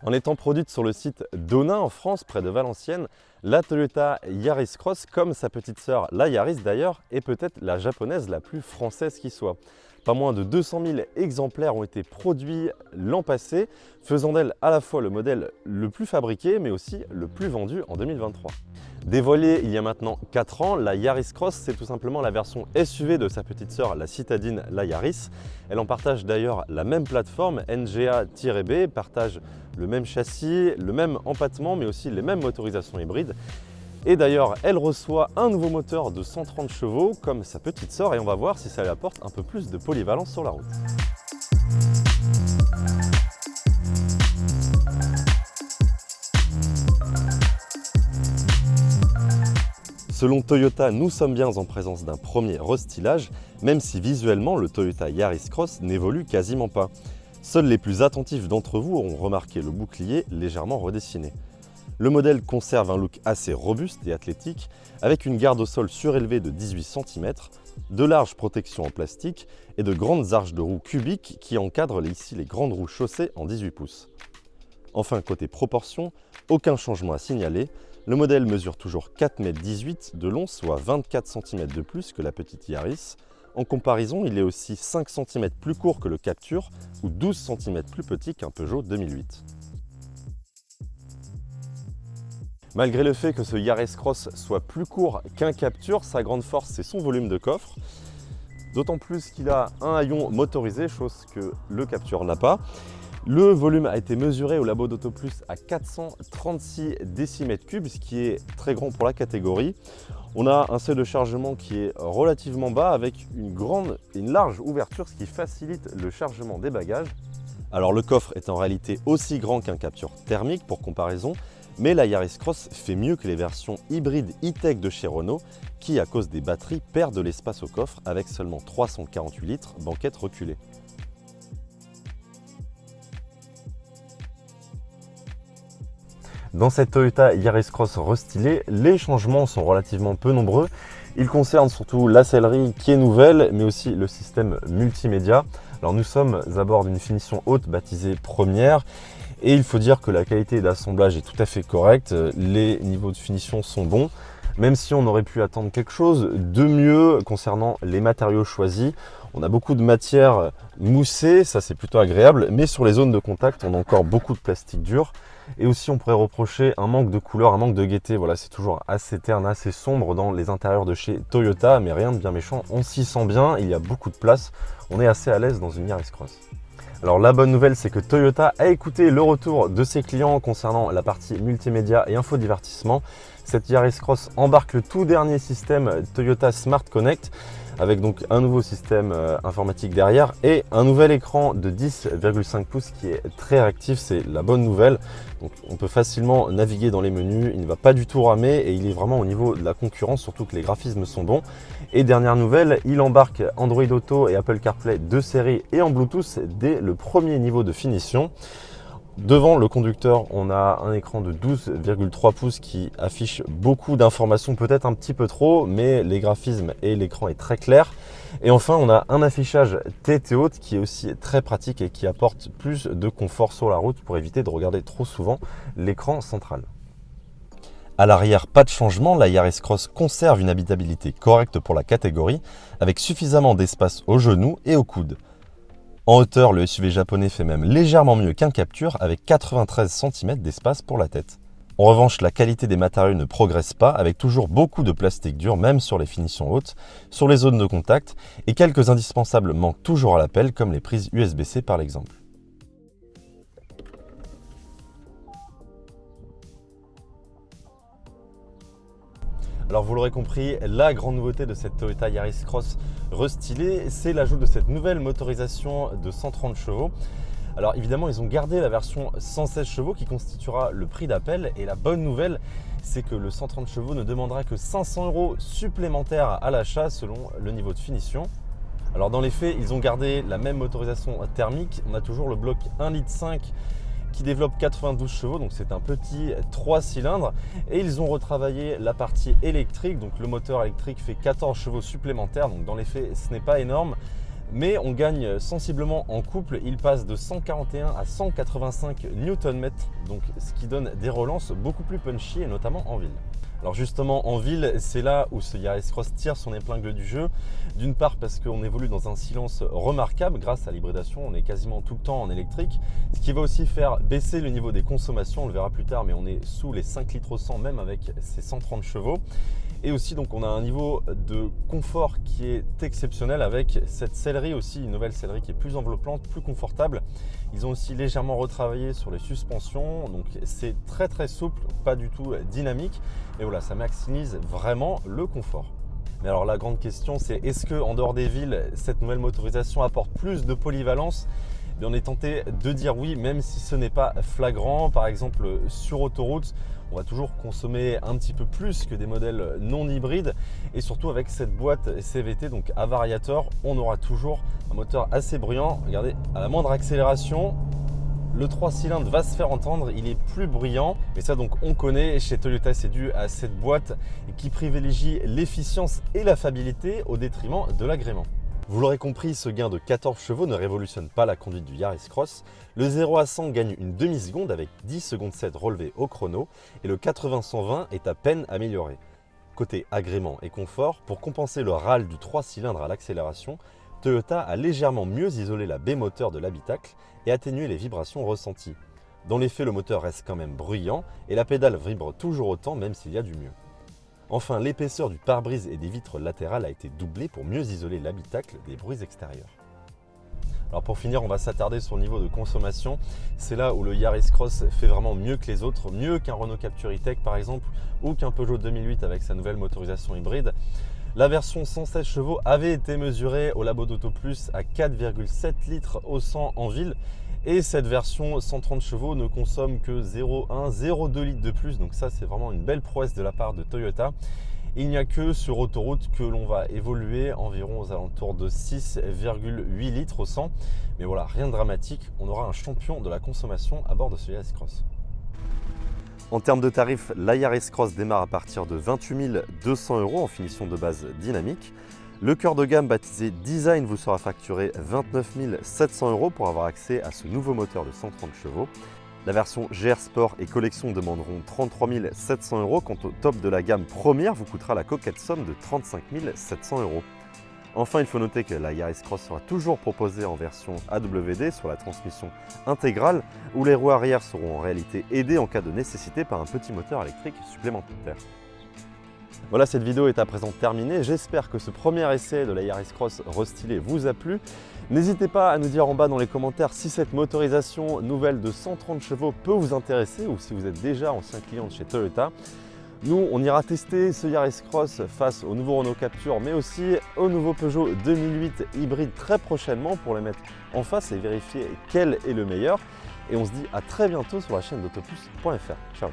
En étant produite sur le site d'Onain en France, près de Valenciennes, la Toyota Yaris Cross, comme sa petite sœur la Yaris d'ailleurs, est peut-être la japonaise la plus française qui soit. Pas moins de 200 000 exemplaires ont été produits l'an passé, faisant d'elle à la fois le modèle le plus fabriqué, mais aussi le plus vendu en 2023. Dévoilée il y a maintenant 4 ans, la Yaris Cross, c'est tout simplement la version SUV de sa petite sœur, la citadine, la Yaris. Elle en partage d'ailleurs la même plateforme, NGA-B, partage le même châssis, le même empattement, mais aussi les mêmes motorisations hybrides. Et d'ailleurs, elle reçoit un nouveau moteur de 130 chevaux, comme sa petite sœur, et on va voir si ça lui apporte un peu plus de polyvalence sur la route. Selon Toyota, nous sommes bien en présence d'un premier restylage, même si visuellement le Toyota Yaris Cross n'évolue quasiment pas. Seuls les plus attentifs d'entre vous auront remarqué le bouclier légèrement redessiné. Le modèle conserve un look assez robuste et athlétique, avec une garde au sol surélevée de 18 cm, de larges protections en plastique et de grandes arches de roues cubiques qui encadrent ici les grandes roues chaussées en 18 pouces. Enfin, côté proportion, aucun changement à signaler. Le modèle mesure toujours 4,18 m de long, soit 24 cm de plus que la petite Yaris. En comparaison, il est aussi 5 cm plus court que le Captur ou 12 cm plus petit qu'un Peugeot 2008. Malgré le fait que ce Yaris Cross soit plus court qu'un Captur, sa grande force c'est son volume de coffre. D'autant plus qu'il a un haillon motorisé, chose que le Captur n'a pas. Le volume a été mesuré au labo d'Autoplus à 436 décimètres cubes, ce qui est très grand pour la catégorie. On a un seuil de chargement qui est relativement bas avec une large ouverture, ce qui facilite le chargement des bagages. Alors le coffre est en réalité aussi grand qu'un Captur thermique pour comparaison, mais la Yaris Cross fait mieux que les versions hybrides e-tech de chez Renault qui, à cause des batteries, perdent de l'espace au coffre avec seulement 348 litres, banquette reculée. Dans cette Toyota Yaris Cross restylée, les changements sont relativement peu nombreux. Ils concernent surtout la sellerie qui est nouvelle, mais aussi le système multimédia. Alors nous sommes à bord d'une finition haute baptisée première. Et il faut dire que la qualité d'assemblage est tout à fait correcte. Les niveaux de finition sont bons, même si on aurait pu attendre quelque chose de mieux concernant les matériaux choisis. On a beaucoup de matière moussée, ça c'est plutôt agréable, mais sur les zones de contact, on a encore beaucoup de plastique dur. Et aussi on pourrait reprocher un manque de couleur, un manque de gaieté. Voilà, c'est toujours assez terne, assez sombre dans les intérieurs de chez Toyota, mais rien de bien méchant, on s'y sent bien, il y a beaucoup de place, on est assez à l'aise dans une Yaris Cross. Alors la bonne nouvelle, c'est que Toyota a écouté le retour de ses clients concernant la partie multimédia et infodivertissement. Cette Yaris Cross embarque le tout dernier système Toyota Smart Connect avec donc un nouveau système informatique derrière et un nouvel écran de 10,5 pouces qui est très réactif, c'est la bonne nouvelle. Donc on peut facilement naviguer dans les menus, il ne va pas du tout ramer et il est vraiment au niveau de la concurrence, surtout que les graphismes sont bons. Et dernière nouvelle, il embarque Android Auto et Apple CarPlay de série et en Bluetooth dès le premier niveau de finition. Devant le conducteur, on a un écran de 12,3 pouces qui affiche beaucoup d'informations, peut-être un petit peu trop, mais les graphismes et l'écran est très clair. Et enfin, on a un affichage tête haute qui est aussi très pratique et qui apporte plus de confort sur la route pour éviter de regarder trop souvent l'écran central. À l'arrière, pas de changement, la Yaris Cross conserve une habitabilité correcte pour la catégorie, avec suffisamment d'espace aux genoux et aux coudes. En hauteur, le SUV japonais fait même légèrement mieux qu'un Captur avec 93 cm d'espace pour la tête. En revanche, la qualité des matériaux ne progresse pas avec toujours beaucoup de plastique dur, même sur les finitions hautes, sur les zones de contact et quelques indispensables manquent toujours à l'appel comme les prises USB-C par exemple. Alors vous l'aurez compris, la grande nouveauté de cette Toyota Yaris Cross restylée, c'est l'ajout de cette nouvelle motorisation de 130 chevaux. Alors évidemment, ils ont gardé la version 116 chevaux qui constituera le prix d'appel. Et la bonne nouvelle, c'est que le 130 chevaux ne demandera que 500 € supplémentaires à l'achat selon le niveau de finition. Alors dans les faits, ils ont gardé la même motorisation thermique. On a toujours le bloc 1,5 litre qui développe 92 chevaux, donc c'est un petit 3 cylindres. Et ils ont retravaillé la partie électrique, donc le moteur électrique fait 14 chevaux supplémentaires, donc dans les faits ce n'est pas énorme. Mais on gagne sensiblement en couple, il passe de 141 à 185 Nm, donc ce qui donne des relances beaucoup plus punchy et notamment en ville. Alors justement en ville, c'est là où ce Yaris Cross tire son épingle du jeu. D'une part parce qu'on évolue dans un silence remarquable grâce à l'hybridation, on est quasiment tout le temps en électrique, ce qui va aussi faire baisser le niveau des consommations, on le verra plus tard, mais on est sous les 5 litres au 100 même avec ces 130 chevaux. Et aussi donc on a un niveau de confort qui est exceptionnel avec cette sellerie aussi, une nouvelle sellerie qui est plus enveloppante, plus confortable. Ils ont aussi légèrement retravaillé sur les suspensions, donc c'est très souple, pas du tout dynamique. Et voilà, ça maximise vraiment le confort. Mais alors la grande question c'est est-ce qu'en dehors des villes, cette nouvelle motorisation apporte plus de polyvalence ? Et on est tenté de dire oui, même si ce n'est pas flagrant. Par exemple, sur autoroute, on va toujours consommer un petit peu plus que des modèles non hybrides. Et surtout avec cette boîte CVT, donc à variateur, on aura toujours un moteur assez bruyant. Regardez, à la moindre accélération, le 3 cylindres va se faire entendre, il est plus bruyant. Mais ça donc on connaît, chez Toyota c'est dû à cette boîte qui privilégie l'efficience et la fiabilité au détriment de l'agrément. Vous l'aurez compris, ce gain de 14 chevaux ne révolutionne pas la conduite du Yaris Cross. Le 0 à 100 gagne une demi-seconde avec 10 secondes 7 relevées au chrono et le 80-120 est à peine amélioré. Côté agrément et confort, pour compenser le râle du 3 cylindres à l'accélération, Toyota a légèrement mieux isolé la baie moteur de l'habitacle et atténué les vibrations ressenties. Dans les faits, le moteur reste quand même bruyant et la pédale vibre toujours autant même s'il y a du mieux. Enfin, l'épaisseur du pare-brise et des vitres latérales a été doublée pour mieux isoler l'habitacle des bruits extérieurs. Alors pour finir, on va s'attarder sur le niveau de consommation. C'est là où le Yaris Cross fait vraiment mieux que les autres, mieux qu'un Renault Captur E-Tech par exemple, ou qu'un Peugeot 2008 avec sa nouvelle motorisation hybride. La version 116 chevaux avait été mesurée au Labo d'Auto Plus à 4,7 litres au 100 en ville. Et cette version 130 chevaux ne consomme que 0,1-0,2 litres de plus. Donc ça, c'est vraiment une belle prouesse de la part de Toyota. Il n'y a que sur autoroute que l'on va évoluer environ aux alentours de 6,8 litres au 100. Mais voilà, rien de dramatique. On aura un champion de la consommation à bord de ce Yaris Cross. En termes de tarifs, la Yaris Cross démarre à partir de 28 200 € en finition de base dynamique. Le cœur de gamme baptisé Design vous sera facturé 29 700 € pour avoir accès à ce nouveau moteur de 130 chevaux. La version GR Sport et Collection demanderont 33 700 €. Quant au top de la gamme première, vous coûtera la coquette somme de 35 700 €. Enfin, il faut noter que la Yaris Cross sera toujours proposée en version AWD sur la transmission intégrale, où les roues arrière seront en réalité aidées en cas de nécessité par un petit moteur électrique supplémentaire. Voilà, cette vidéo est à présent terminée. J'espère que ce premier essai de la Yaris Cross restylée vous a plu. N'hésitez pas à nous dire en bas dans les commentaires si cette motorisation nouvelle de 130 chevaux peut vous intéresser ou si vous êtes déjà ancien client de chez Toyota. Nous, on ira tester ce Yaris Cross face au nouveau Renault Captur, mais aussi au nouveau Peugeot 2008 hybride très prochainement pour les mettre en face et vérifier quel est le meilleur. Et on se dit à très bientôt sur la chaîne d'autoplus.fr. Ciao.